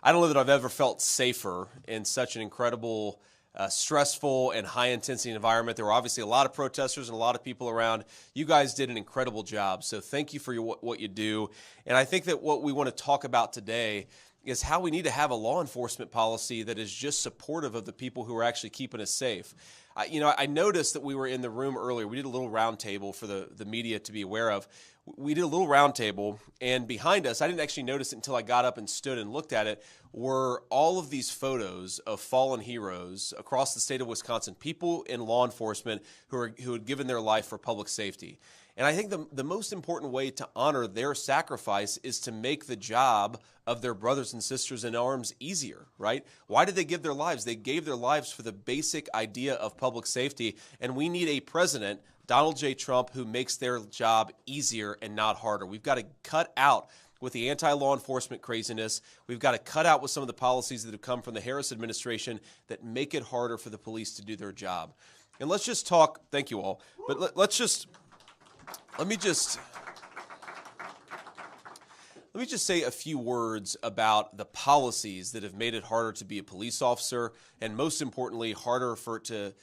I don't know that I've ever felt safer in such an incredible, stressful, and high-intensity environment. There were obviously a lot of protesters and a lot of people around. You guys did an incredible job, so thank you for what you do. And I think that what we want to talk about today is how we need to have a law enforcement policy that is just supportive of the people who are actually keeping us safe. I noticed that we were in the room earlier. We did a little round table for the media to be aware of. We did a little round table, and behind us, I didn't actually notice it until I got up and stood and looked at it, were all of these photos of fallen heroes across the state of Wisconsin, people in law enforcement who had given their life for public safety. And I think the most important way to honor their sacrifice is to make the job of their brothers and sisters in arms easier, right? Why did they give their lives? They gave their lives for the basic idea of public safety, and we need a president, Donald J. Trump, who makes their job easier and not harder. We've got to cut out with the anti-law enforcement craziness. We've got to cut out with some of the policies that have come from the Harris administration that make it harder for the police to do their job. And let's just talk, thank you all, but let me just say a few words about the policies that have made it harder to be a police officer, and most importantly, harder for it to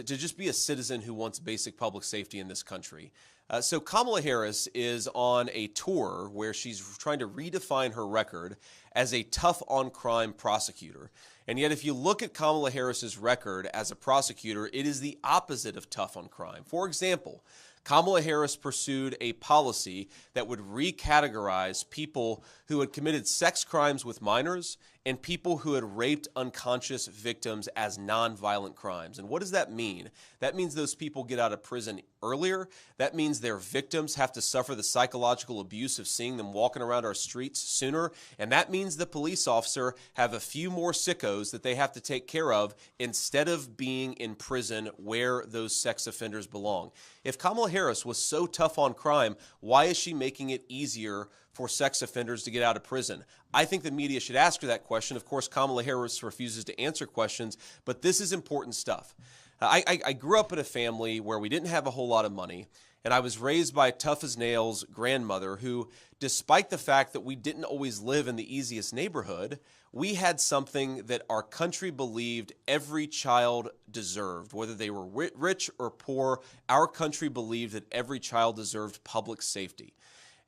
just be a citizen who wants basic public safety in this country. So Kamala Harris is on a tour where she's trying to redefine her record as a tough-on-crime prosecutor. And yet, if you look at Kamala Harris's record as a prosecutor, it is the opposite of tough on crime. For example, Kamala Harris pursued a policy that would recategorize people who had committed sex crimes with minors and people who had raped unconscious victims as nonviolent crimes. And what does that mean? That means those people get out of prison earlier. That means their victims have to suffer the psychological abuse of seeing them walking around our streets sooner. And that means the police officer have a few more sickos that they have to take care of instead of being in prison where those sex offenders belong. If Kamala Harris was so tough on crime, why is she making it easier for sex offenders to get out of prison? I think the media should ask her that question. Of course, Kamala Harris refuses to answer questions, but this is important stuff. I grew up in a family where we didn't have a whole lot of money, and I was raised by a tough-as-nails grandmother who, despite the fact that we didn't always live in the easiest neighborhood, we had something that our country believed every child deserved. Whether they were rich or poor, our country believed that every child deserved public safety.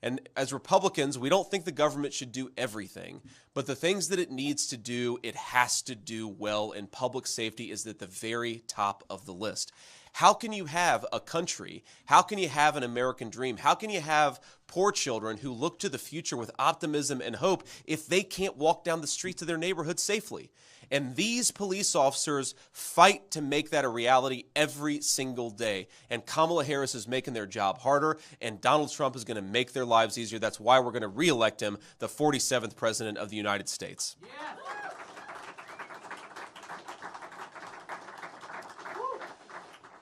And as Republicans, we don't think the government should do everything, but the things that it needs to do, it has to do well, and public safety is at the very top of the list. How can you have a country? How can you have an American dream? How can you have poor children who look to the future with optimism and hope if they can't walk down the streets of their neighborhood safely? And these police officers fight to make that a reality every single day. And Kamala Harris is making their job harder, and Donald Trump is going to make their lives easier. That's why we're going to reelect him the 47th president of the United States. Yeah.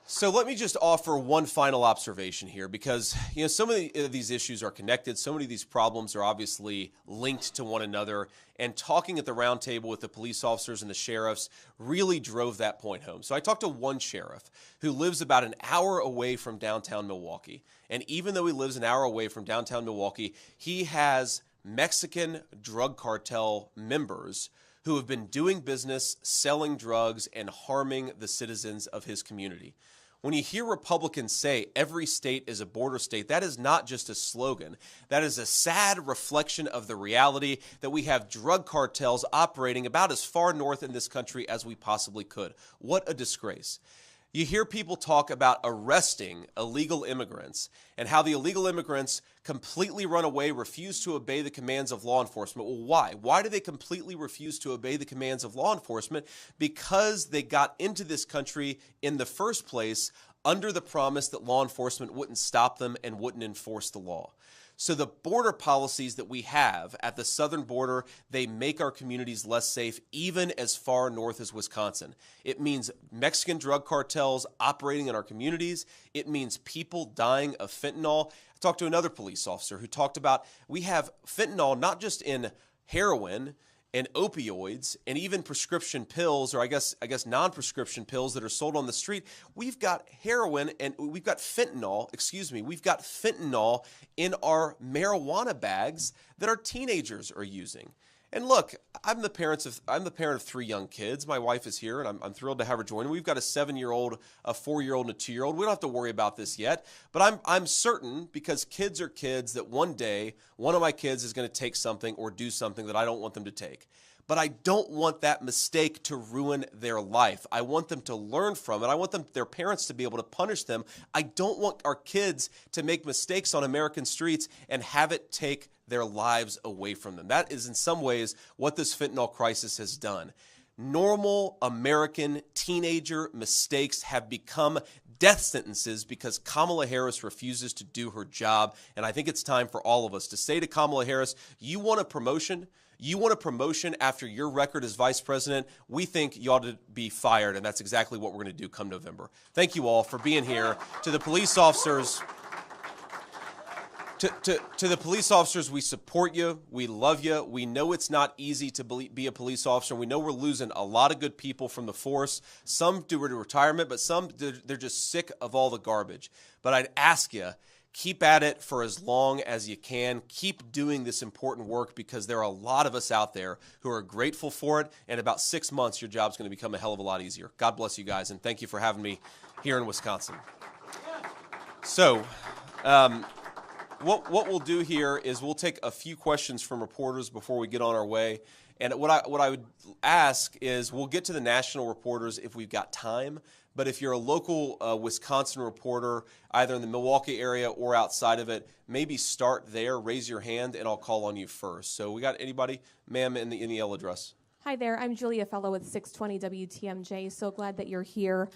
So let me just offer one final observation here, because some of these issues are connected. So many of these problems are obviously linked to one another. And talking at the round table with the police officers and the sheriffs really drove that point home. So I talked to one sheriff who lives about an hour away from downtown Milwaukee. And even though he lives an hour away from downtown Milwaukee, he has Mexican drug cartel members who have been doing business, selling drugs, and harming the citizens of his community. When you hear Republicans say every state is a border state, that is not just a slogan. That is a sad reflection of the reality that we have drug cartels operating about as far north in this country as we possibly could. What a disgrace. You hear people talk about arresting illegal immigrants and how the illegal immigrants completely run away, refuse to obey the commands of law enforcement. Well, why? Why do they completely refuse to obey the commands of law enforcement? Because they got into this country in the first place under the promise that law enforcement wouldn't stop them and wouldn't enforce the law. So the border policies that we have at the southern border, they make our communities less safe, even as far north as Wisconsin. It means Mexican drug cartels operating in our communities. It means people dying of fentanyl. I talked to another police officer who talked about we have fentanyl not just in heroin and opioids and even prescription pills, or I guess non-prescription pills that are sold on the street. We've got heroin and we've got fentanyl in our marijuana bags that our teenagers are using. And look, I'm the parent of 3 young kids. My wife is here, and I'm thrilled to have her join. We've got a 7-year-old, a 4-year-old, and a 2-year-old. We don't have to worry about this yet, but I'm certain, because kids are kids, that one day one of my kids is going to take something or do something that I don't want them to take. But I don't want that mistake to ruin their life. I want them to learn from it. I want their parents to be able to punish them. I don't want our kids to make mistakes on American streets and have it take their lives away from them. That is in some ways what this fentanyl crisis has done. Normal American teenager mistakes have become death sentences because Kamala Harris refuses to do her job. And I think it's time for all of us to say to Kamala Harris, you want a promotion? You want a promotion after your record as vice president? We think you ought to be fired, and that's exactly what we're going to do come November. Thank you all for being here. To the police officers, to the police officers, we support you. We love you. We know it's not easy to be a police officer. We know we're losing a lot of good people from the force. Some due to retirement, but some, they're just sick of all the garbage. But I'd ask you, keep at it for as long as you can. Keep doing this important work, because there are a lot of us out there who are grateful for it. And in about 6 months, your job's going to become a hell of a lot easier. God bless you guys, and thank you for having me here in Wisconsin. So, what we'll do here is we'll take a few questions from reporters before we get on our way. And what I would ask is we'll get to the national reporters if we've got time. But if you're a local Wisconsin reporter, either in the Milwaukee area or outside of it, maybe start there, raise your hand, and I'll call on you first. So we got anybody? Ma'am, in the yellow dress. Hi there. I'm Julia Fellow with 620 WTMJ. So glad that you're here.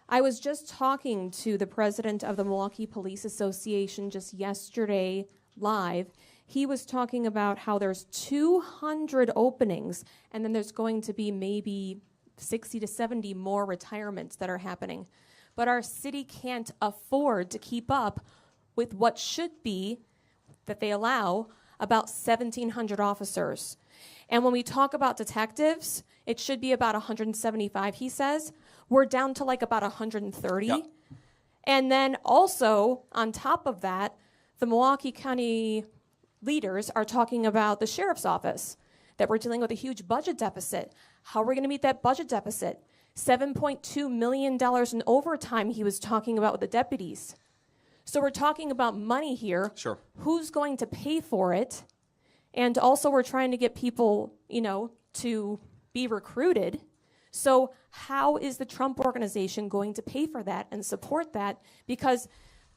I was just talking to the president of the Milwaukee Police Association just yesterday live. He was talking about how there's 200 openings, and then there's going to be maybe 60 to 70 more retirements that are happening. But our city can't afford to keep up with what should be, that they allow, about 1,700 officers. And when we talk about detectives, it should be about 175, he says. We're down to like about 130. Yep. And then also, on top of that, the Milwaukee County leaders are talking about the sheriff's office, that we're dealing with a huge budget deficit. How are we going to meet that budget deficit? $7.2 million in overtime he was talking about with the deputies. So we're talking about money here. Sure. Who's going to pay for it? And also we're trying to get people, to be recruited. So how is the Trump organization going to pay for that and support that? Because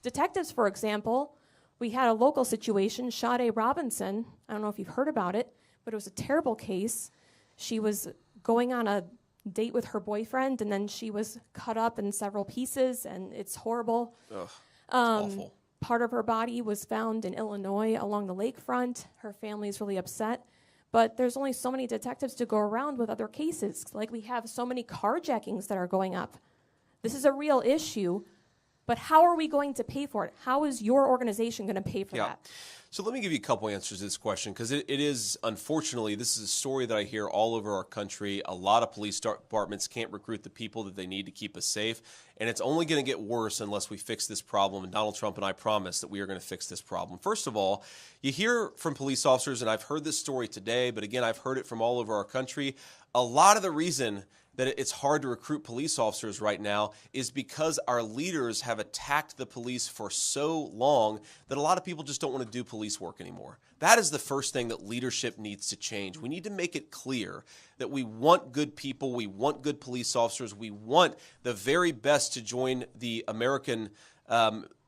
detectives, for example, we had a local situation, Sade Robinson, I don't know if you've heard about it, but it was a terrible case. She was going on a date with her boyfriend, and then she was cut up in several pieces, and it's horrible. Ugh, it's awful. Part of her body was found in Illinois along the lakefront. Her family's really upset. But there's only so many detectives to go around with other cases. Like we have so many carjackings that are going up. This is a real issue, but how are we going to pay for it? How is your organization going to pay for that? So let me give you a couple answers to this question, because it is, unfortunately, this is a story that I hear all over our country. A lot of police departments can't recruit the people that they need to keep us safe, and it's only going to get worse unless we fix this problem, and Donald Trump and I promise that we are going to fix this problem. First of all, you hear from police officers, and I've heard this story today, but again, I've heard it from all over our country. A lot of the reason that it's hard to recruit police officers right now is because our leaders have attacked the police for so long that a lot of people just don't want to do police work anymore. That is the first thing that leadership needs to change. We need to make it clear that we want good people, we want good police officers, we want the very best to join the American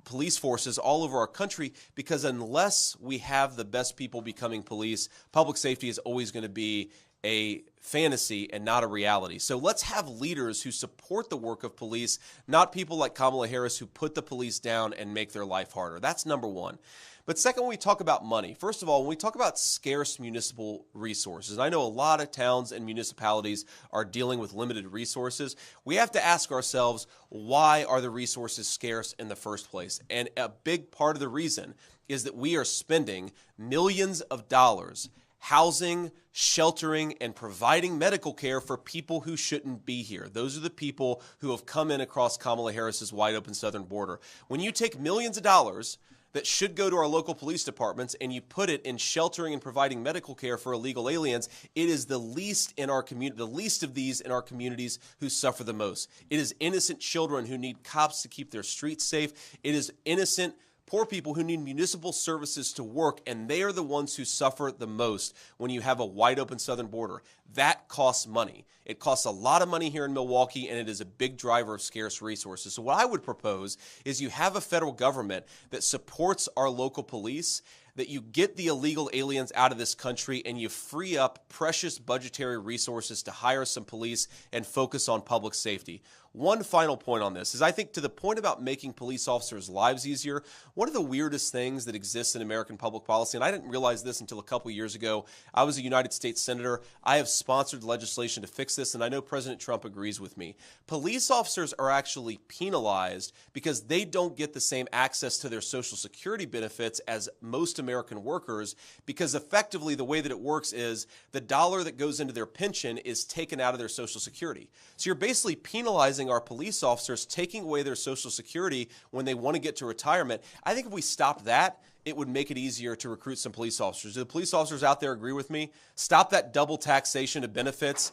police forces all over our country, because unless we have the best people becoming police, public safety is always going to be a fantasy and not a reality. So let's have leaders who support the work of police, not people like Kamala Harris who put the police down and make their life harder. That's number one. But second, when we talk about money, first of all, when we talk about scarce municipal resources, I know a lot of towns and municipalities are dealing with limited resources. We have to ask ourselves, why are the resources scarce in the first place? And a big part of the reason is that we are spending millions of dollars housing, sheltering, and providing medical care for people who shouldn't be here. Those are the people who have come in across Kamala Harris's wide open southern border. When you take millions of dollars that should go to our local police departments and you put it in sheltering and providing medical care for illegal aliens, it is the least in our community, the least of these in our communities who suffer the most. It is innocent children who need cops to keep their streets safe. It is innocent poor people who need municipal services to work, and they are the ones who suffer the most when you have a wide open southern border. That costs money. It costs a lot of money here in Milwaukee, and it is a big driver of scarce resources. So what I would propose is you have a federal government that supports our local police, that you get the illegal aliens out of this country, and you free up precious budgetary resources to hire some police and focus on public safety. One final point on this is I think to the point about making police officers' lives easier, one of the weirdest things that exists in American public policy, and I didn't realize this until a couple years ago, I was a United States Senator. I have sponsored legislation to fix this, and I know President Trump agrees with me. Police officers are actually penalized because they don't get the same access to their Social Security benefits as most American workers, because effectively the way that it works is the dollar that goes into their pension is taken out of their Social Security. So you're basically penalizing our police officers, taking away their Social Security when they want to get to retirement. I think if we stopped that, it would make it easier to recruit some police officers. Do the police officers out there agree with me? Stop that double taxation of benefits.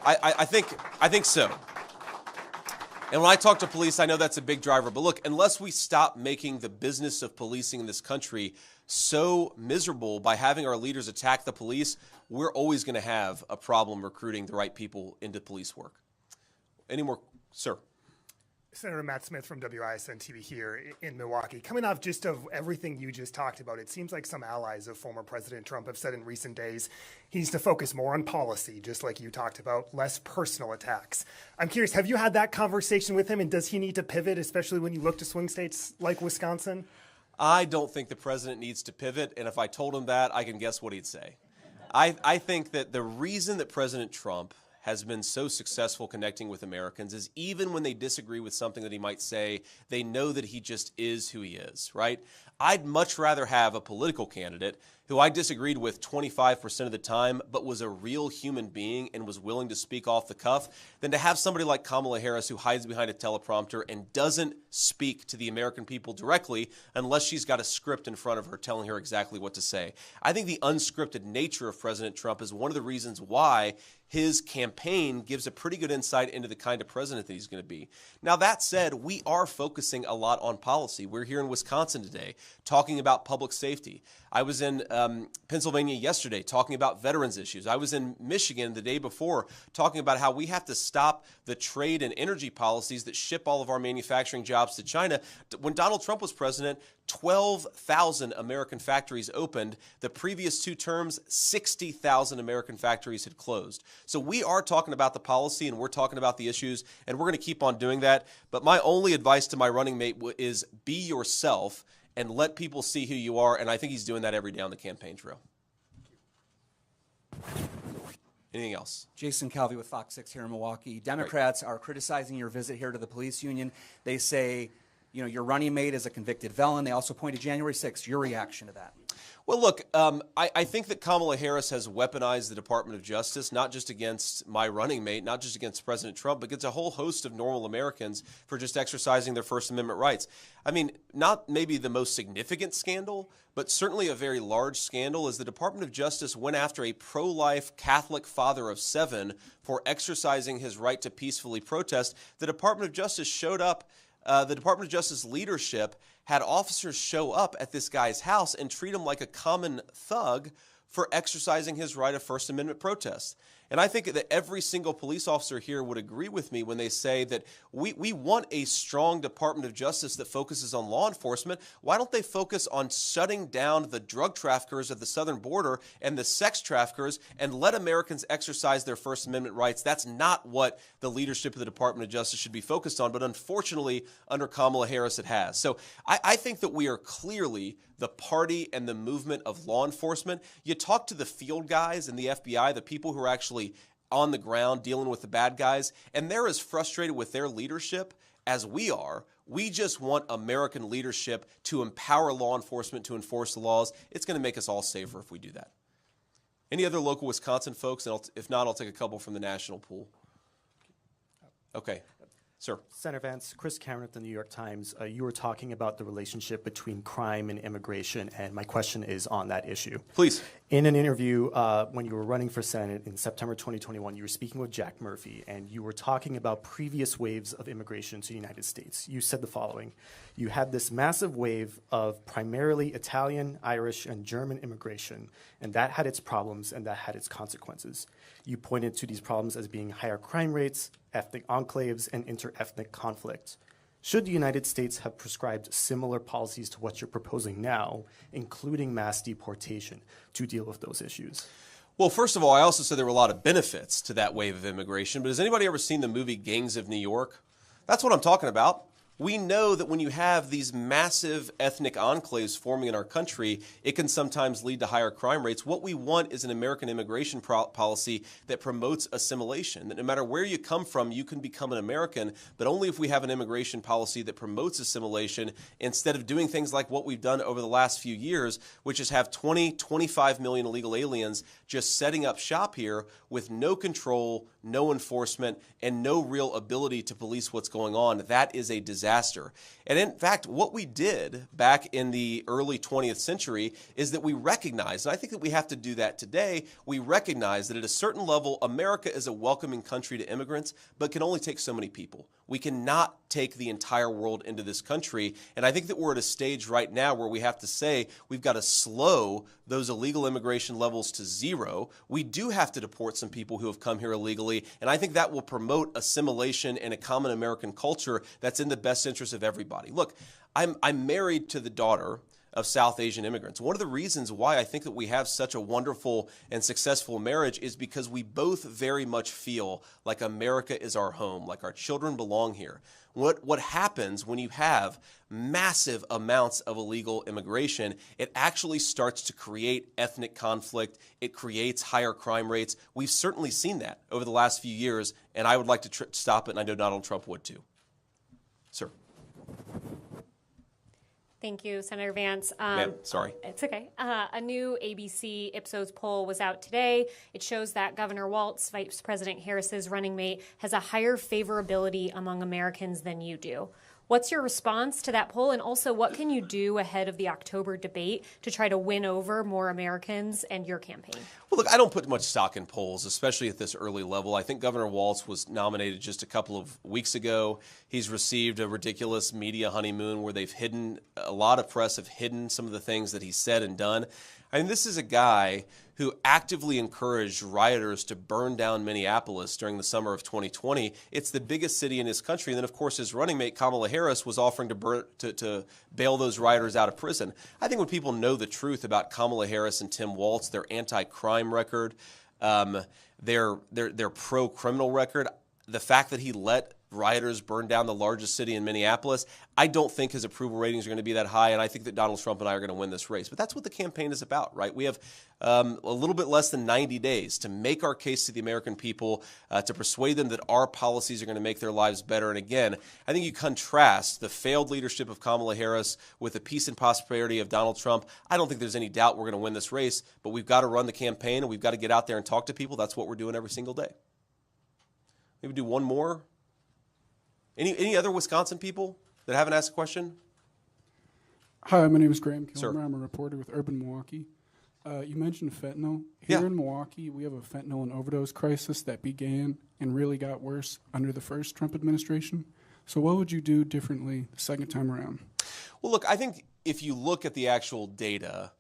I think so. And when I talk to police, I know that's a big driver. But look, unless we stop making the business of policing in this country so miserable by having our leaders attack the police, we're always going to have a problem recruiting the right people into police work. Any more, sir? Senator Matt Smith from WISN TV here in Milwaukee. Coming off just of everything you just talked about, it seems like some allies of former President Trump have said in recent days he needs to focus more on policy, just like you talked about, less personal attacks. I'm curious, have you had that conversation with him, and does he need to pivot, especially when you look to swing states like Wisconsin? I don't think the president needs to pivot, and if I told him that, I can guess what he'd say. I think that the reason that President Trump has been so successful connecting with Americans is even when they disagree with something that he might say, they know that he just is who he is, right? I'd much rather have a political candidate who I disagreed with 25% of the time, but was a real human being and was willing to speak off the cuff, than to have somebody like Kamala Harris who hides behind a teleprompter and doesn't speak to the American people directly unless she's got a script in front of her telling her exactly what to say. I think the unscripted nature of President Trump is one of the reasons why his campaign gives a pretty good insight into the kind of president that he's going to be. Now, that said, we are focusing a lot on policy. We're here in Wisconsin today talking about public safety. I was in Pennsylvania yesterday talking about veterans issues. I was in Michigan the day before talking about how we have to stop the trade and energy policies that ship all of our manufacturing jobs to China. When Donald Trump was president, 12,000 American factories opened. The previous 2 terms, 60,000 American factories had closed. So we are talking about the policy and we're talking about the issues, and we're going to keep on doing that. But my only advice to my running mate is be yourself and let people see who you are, and I think he's doing that every day on the campaign trail. Anything else? Jason Calvi with Fox 6 here in Milwaukee. Democrats are criticizing your visit here to the police union. They say, you know, your running mate is a convicted felon. They also point to January 6th. Your reaction to that? Well, look, I think that Kamala Harris has weaponized the Department of Justice, not just against my running mate, not just against President Trump, but against a whole host of normal Americans for just exercising their First Amendment rights. I mean, not maybe the most significant scandal, but certainly a very large scandal is the Department of Justice went after a pro-life Catholic father of 7 for exercising his right to peacefully protest. The Department of Justice showed up. The Department of Justice leadership had officers show up at this guy's house and treat him like a common thug for exercising his right of First Amendment protest. And I think that every single police officer here would agree with me when they say that we want a strong Department of Justice that focuses on law enforcement. Why don't they focus on shutting down the drug traffickers at the southern border and the sex traffickers and let Americans exercise their First Amendment rights? That's not what the leadership of the Department of Justice should be focused on, but unfortunately, under Kamala Harris, it has. So I think that we are clearly the party and the movement of law enforcement. You talk to the field guys in the FBI, the people who are actually on the ground dealing with the bad guys, and they're as frustrated with their leadership as we are. We just want American leadership to empower law enforcement to enforce the laws. It's going to make us all safer if we do that. Any other local Wisconsin folks? And if not, I'll take a couple from the national pool. Okay. Sir. Senator Vance, Chris Cameron at the New York Times, you were talking about the relationship between crime and immigration, and my question is on that issue. Please. In an interview when you were running for Senate in September 2021, you were speaking with Jack Murphy, and you were talking about previous waves of immigration to the United States. You said the following: you had this massive wave of primarily Italian, Irish, and German immigration, and that had its problems and that had its consequences. You pointed to these problems as being higher crime rates, ethnic enclaves, and inter-ethnic conflict. Should the United States have prescribed similar policies to what you're proposing now, including mass deportation, to deal with those issues? Well, first of all, I also said there were a lot of benefits to that wave of immigration, but has anybody ever seen the movie Gangs of New York? That's what I'm talking about. We know that when you have these massive ethnic enclaves forming in our country, it can sometimes lead to higher crime rates. What we want is an American immigration policy that promotes assimilation, that no matter where you come from, you can become an American, but only if we have an immigration policy that promotes assimilation instead of doing things like what we've done over the last few years, which is have 25 million illegal aliens just setting up shop here with no control, no enforcement, and no real ability to police what's going on. That is a disaster. And in fact, what we did back in the early 20th century is that we recognized, and I think that we have to do that today, we recognize that at a certain level, America is a welcoming country to immigrants, but can only take so many people. We cannot take the entire world into this country. And I think that we're at a stage right now where we have to say we've got to slow those illegal immigration levels to zero. We do have to deport some people who have come here illegally. And I think that will promote assimilation and a common American culture that's in the best interest of everybody. Look, I'm married to the daughter of South Asian immigrants. One of the reasons why I think that we have such a wonderful and successful marriage is because we both very much feel like America is our home, like our children belong here. What happens when you have massive amounts of illegal immigration, it actually starts to create ethnic conflict. It creates higher crime rates. We've certainly seen that over the last few years, and I would like to stop it, and I know Donald Trump would too. Sir. Thank you, Senator Vance. Ma'am, sorry. It's okay. A new ABC Ipsos poll was out today. It shows that Governor Walz, Vice President Harris's running mate, has a higher favorability among Americans than you do. What's your response to that poll? And also, what can you do ahead of the October debate to try to win over more Americans and your campaign? Well, look, I don't put much stock in polls, especially at this early level. I think Governor Walz was nominated just a couple of weeks ago. He's received a ridiculous media honeymoon where they've hidden, a lot of press have hidden some of the things that he said and done. I mean, this is a guy who actively encouraged rioters to burn down Minneapolis during the summer of 2020. It's the biggest city in his country. And then, of course, his running mate, Kamala Harris, was offering to bail those rioters out of prison. I think when people know the truth about Kamala Harris and Tim Walz, their anti-crime record, their pro-criminal record, the fact that he let rioters burn down the largest city in Minneapolis, I don't think his approval ratings are going to be that high, and I think that Donald Trump and I are going to win this race. But that's what the campaign is about, right? We have a little bit less than 90 days to make our case to the American people, to persuade them that our policies are going to make their lives better. And again, I think you contrast the failed leadership of Kamala Harris with the peace and prosperity of Donald Trump. I don't think there's any doubt we're going to win this race, but we've got to run the campaign, and we've got to get out there and talk to people. That's what we're doing every single day. Maybe do one more. Any other Wisconsin people that haven't asked a question? Hi, my name is Graham Kilmer. Sir. I'm a reporter with Urban Milwaukee. You mentioned fentanyl. Here in Milwaukee, we have a fentanyl and overdose crisis that began and really got worse under the first Trump administration. So what would you do differently the second time around? Well, look, I think if you look at the actual data,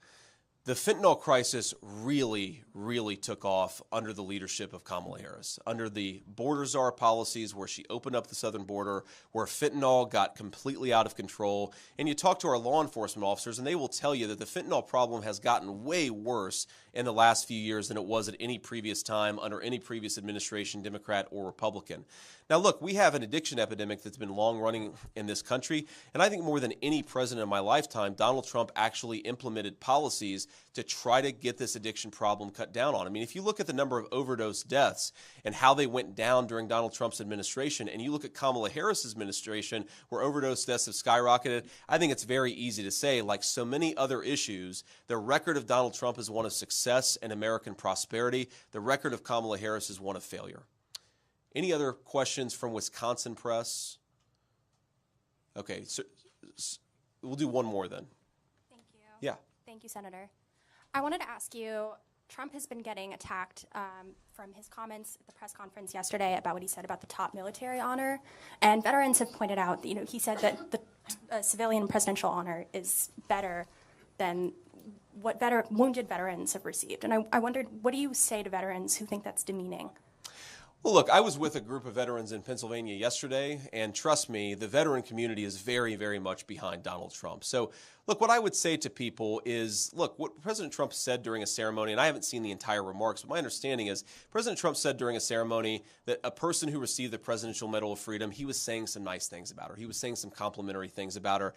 the fentanyl crisis really, really took off under the leadership of Kamala Harris, under the border czar policies where she opened up the southern border, where fentanyl got completely out of control. And you talk to our law enforcement officers, and they will tell you that the fentanyl problem has gotten way worse in the last few years than it was at any previous time under any previous administration, Democrat or Republican. Now, look, we have an addiction epidemic that's been long running in this country, and I think more than any president in my lifetime, Donald Trump actually implemented policies to try to get this addiction problem cut down on. I mean, if you look at the number of overdose deaths and how they went down during Donald Trump's administration, and you look at Kamala Harris's administration where overdose deaths have skyrocketed, I think it's very easy to say, like so many other issues, the record of Donald Trump is one of success and American prosperity. The record of Kamala Harris is one of failure. Any other questions from Wisconsin press? Okay, so we'll do one more then. Thank you. Yeah. Thank you, Senator. I wanted to ask you, Trump has been getting attacked from his comments at the press conference yesterday about what he said about the top military honor. And veterans have pointed out that, he said that the civilian presidential honor is better than what wounded veterans have received. And I wondered, what do you say to veterans who think that's demeaning? Well, look, I was with a group of veterans in Pennsylvania yesterday, and trust me, the veteran community is very, very much behind Donald Trump. So, look, what I would say to people is, look, what President Trump said during a ceremony, and I haven't seen the entire remarks, but my understanding is President Trump said during a ceremony that a person who received the Presidential Medal of Freedom, he was saying some nice things about her. He was saying some complimentary things about her.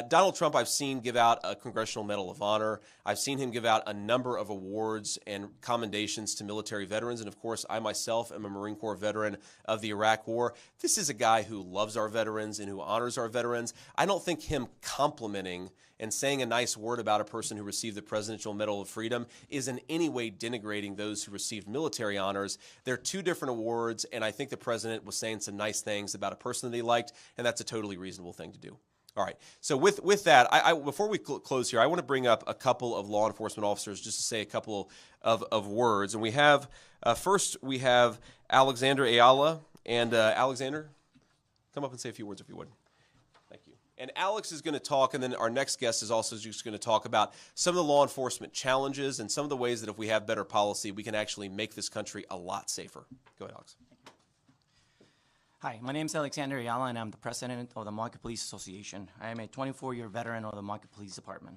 Donald Trump, I've seen give out a Congressional Medal of Honor. I've seen him give out a number of awards and commendations to military veterans. And of course, I myself am a Marine Corps veteran of the Iraq War. This is a guy who loves our veterans and who honors our veterans. I don't think him complimenting and saying a nice word about a person who received the Presidential Medal of Freedom is in any way denigrating those who received military honors. They're two different awards, and I think the president was saying some nice things about a person that he liked, and that's a totally reasonable thing to do. All right. So with that, before we close here, I want to bring up a couple of law enforcement officers just to say a couple of words. And we have, first we have Alexander Ayala. And Alexander, come up and say a few words if you would. Thank you. And Alex is going to talk, and then our next guest is also just going to talk about some of the law enforcement challenges and some of the ways that if we have better policy, we can actually make this country a lot safer. Go ahead, Alex. Hi, my name is Alexander Ayala, and I'm the president of the Milwaukee Police Association. I am a 24-year veteran of the Milwaukee Police Department.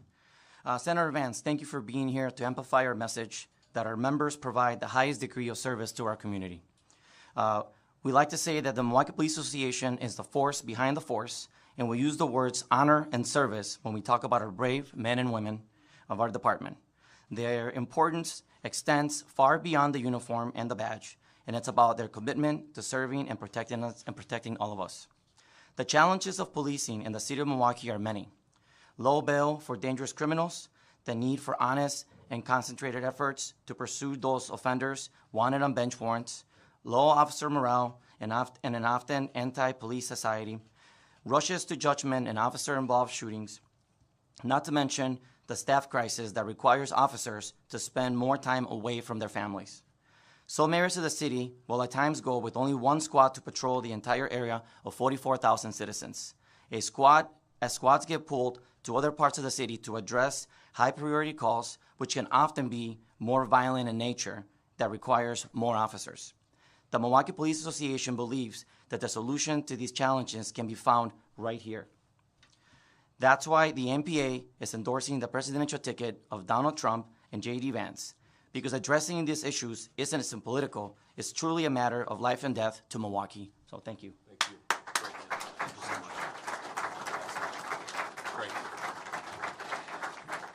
Senator Vance, thank you for being here to amplify our message that our members provide the highest degree of service to our community. We like to say that the Milwaukee Police Association is the force behind the force, and we use the words honor and service when we talk about our brave men and women of our department. Their importance extends far beyond the uniform and the badge, and it's about their commitment to serving and protecting us and protecting all of us. The challenges of policing in the city of Milwaukee are many. Low bail for dangerous criminals, the need for honest and concentrated efforts to pursue those offenders wanted on bench warrants, low officer morale, and an often anti-police society, rushes to judgment in officer-involved shootings, not to mention the staff crisis that requires officers to spend more time away from their families. Some areas of the city will at times go with only one squad to patrol the entire area of 44,000 citizens. As squads get pulled to other parts of the city to address high priority calls, which can often be more violent in nature, that requires more officers. The Milwaukee Police Association believes that the solution to these challenges can be found right here. That's why the MPA is endorsing the presidential ticket of Donald Trump and JD Vance, because addressing these issues isn't political, it's truly a matter of life and death to Milwaukee. So thank you. Thank you. Great. Thank you so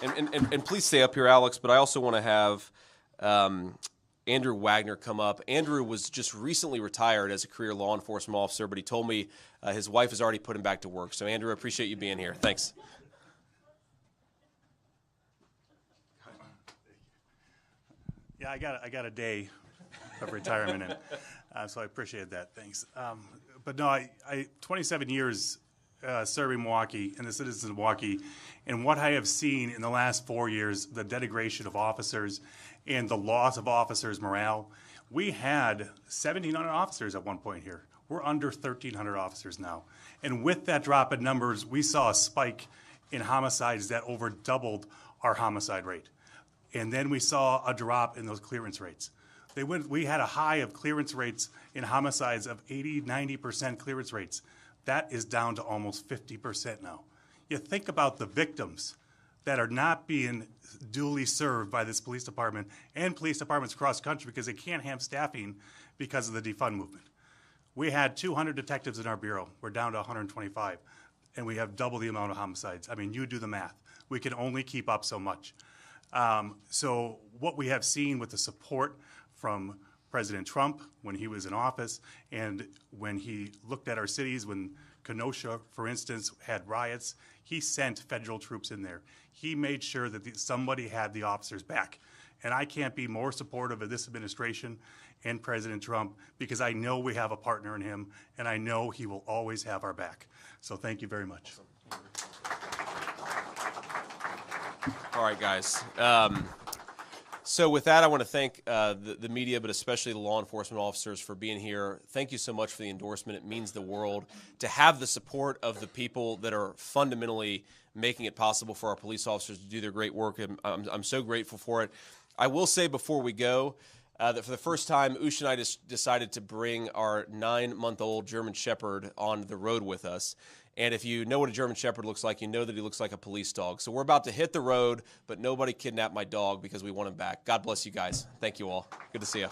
much. Great. And please stay up here, Alex, but I also want to have Andrew Wagner come up. Andrew was just recently retired as a career law enforcement officer, but he told me his wife has already put him back to work. So, Andrew, I appreciate you being here. Thanks. Yeah, I got a day of retirement in, so I appreciate that. Thanks. But no, I 27 years serving Milwaukee and the citizens of Milwaukee, and what I have seen in the last 4 years, the denigration of officers and the loss of officers' morale. We had 1,700 officers at one point here. We're under 1,300 officers now. And with that drop in numbers, we saw a spike in homicides that over doubled our homicide rate. And then we saw a drop in those clearance rates. We had a high of clearance rates in homicides of 80, 90% clearance rates. That is down to almost 50% now. You think about the victims that are not being duly served by this police department and police departments across the country because they can't have staffing because of the defund movement. We had 200 detectives in our bureau. We're down to 125, and we have double the amount of homicides. I mean, you do the math. We can only keep up so much. So what we have seen with the support from President Trump when he was in office and when he looked at our cities, when Kenosha, for instance, had riots, he sent federal troops in there. He made sure that somebody had the officers back. And I can't be more supportive of this administration and President Trump because I know we have a partner in him, and I know he will always have our back. So thank you very much. All right, guys. So with that, I want to thank the media, but especially the law enforcement officers for being here. Thank you so much for the endorsement. It means the world to have the support of the people that are fundamentally making it possible for our police officers to do their great work. And I'm so grateful for it. I will say before we go that for the first time, Ush and I just decided to bring our 9-month-old German Shepherd on the road with us. And if you know what a German Shepherd looks like, you know that he looks like a police dog. So we're about to hit the road, but nobody kidnapped my dog because we want him back. God bless you guys. Thank you all. Good to see you.